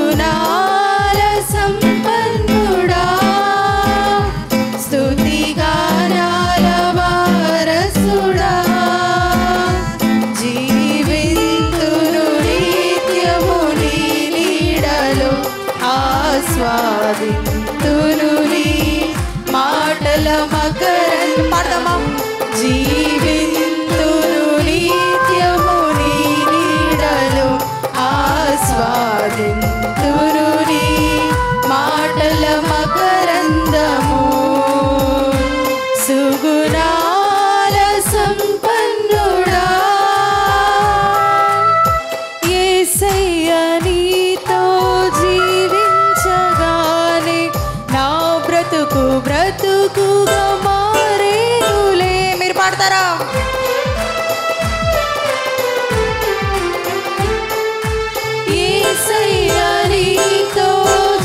సుగుణాల సంపన్నుడా స్తుతిగానాల వారసుడా జీవింతును నిత్యము నీ నీడలో ఆస్వాదింతును నీ మాటల మకరంద పాడదామా జీవింతును నిత్యము నీ నీడలో ఆస్వాదింతును నీ మాటల మకరందము సుగుణాల సంపన్నుడా యేసయ్య నీతో జీవించగానే నా బ్రతుకు బ్రతుకుగా మారేనులే. మీరు పాడతారా? యేసయ్య నీతో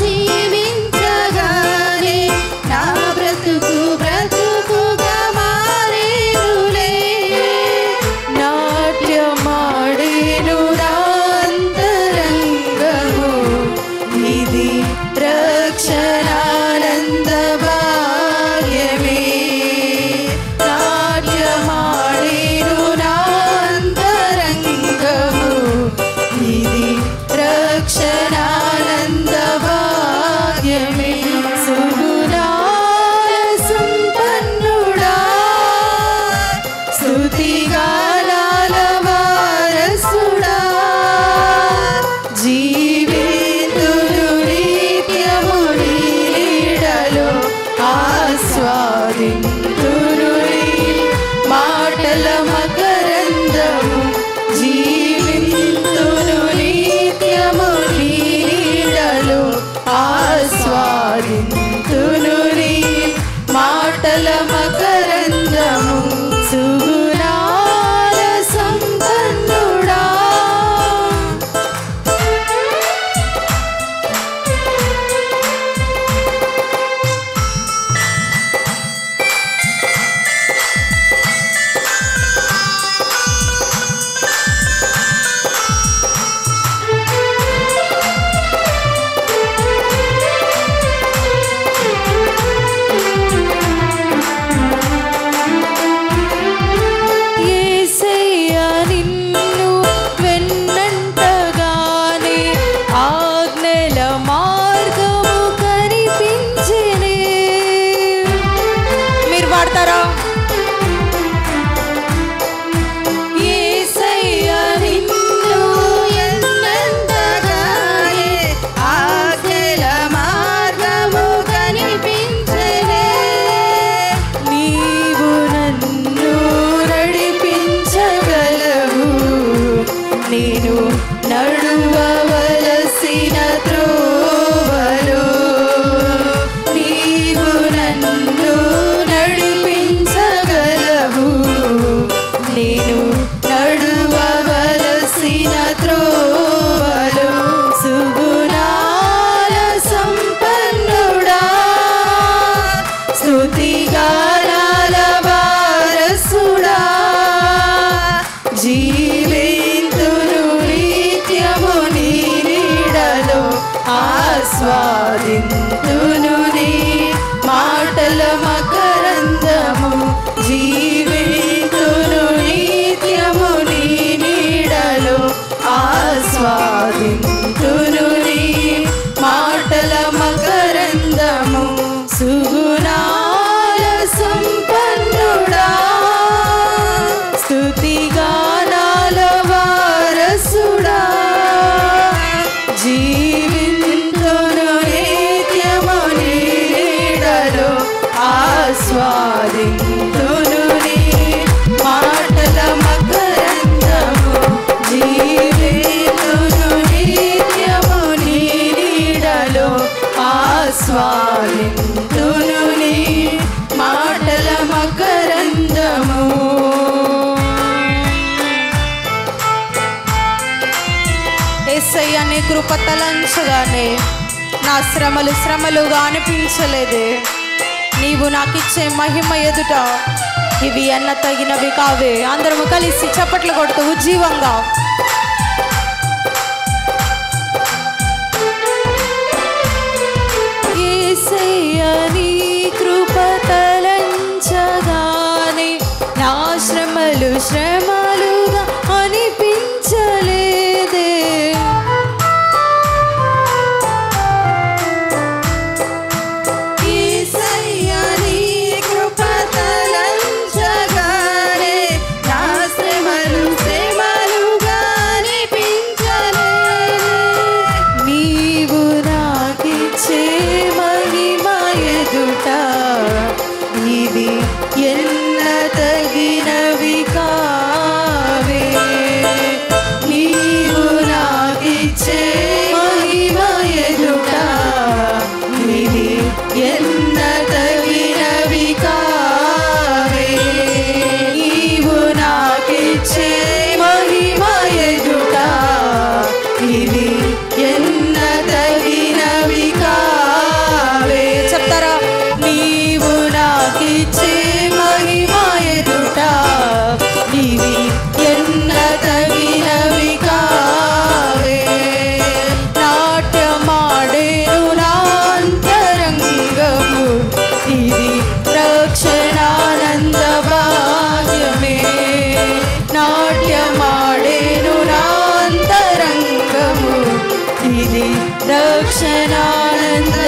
జీవించగానే నా బ్రతుకు బ్రతుకుగా మారేనులే. నాట్యమాడేను నా అంతరంగము ఇది రక్షణానంద భాగ్యమే. నాట్యమాడేను నా అంతరంగము ఇది రక్షణానంద భాగ్యమే. సుగుణాల సంపన్నుడా స్తుతిగానాల వారసుడా జీవింతును నిత్యము నీ నీడలో ఆస్వాదింతును నీ మాటల మకరందము జీవింతును నిత్యము నీ నీడలో ఆస్వాదింతును నీ మాటల మకరందము సుగుణాల సంపన్నుడా. యేసయ్య నిన్ను వెన్నంటగానే ఆజ్ఞల మార్గము కనిపించెనే. మీరు పాడతారా? యేసయ్య నిన్ను వెన్నంటగానే ఆజ్ఞల మార్గము కనిపించెనే. నీవు నన్ను నడిపించగలవు నేను నడువవలసిన త్రోవలో. నీవు నన్ను నడిపించగలవు నేను నడువవలసిన త్రోవలో. సుగుణాల సంపన్నుడా స్తుతిగానాల వారసుడా జీవింతును నిత్యము నీ నీడలో ఆస్వాదింతును నీ మాటల మకరందము జీవింతును నిత్యము నీ నీడలో ఆస్వాదింతును నీ మాటల మకరందము సుగుణాల సంపన్నుడా స్తుతిగానాల వారసుడా జీవింతును నిత్యము నీ నీడలో ఆస్వాదింతును నీ మాటల మకరందము జీవింతును నిత్యము నీ నీడలో ఆస్వాదింతును నీ మాటల మకరందము. యేసయ్య నీ కృప తలంచగానే నా శ్రమలు శ్రమలుగా అనిపించలేదే. నీవు నాకిచ్చే మహిమ ఎదుట ఇవి ఎన్న తగినవి కావే. అందరము కలిసి చప్పట్లు కొడుతూ ఉజ్జీవంగా రక్షణానందం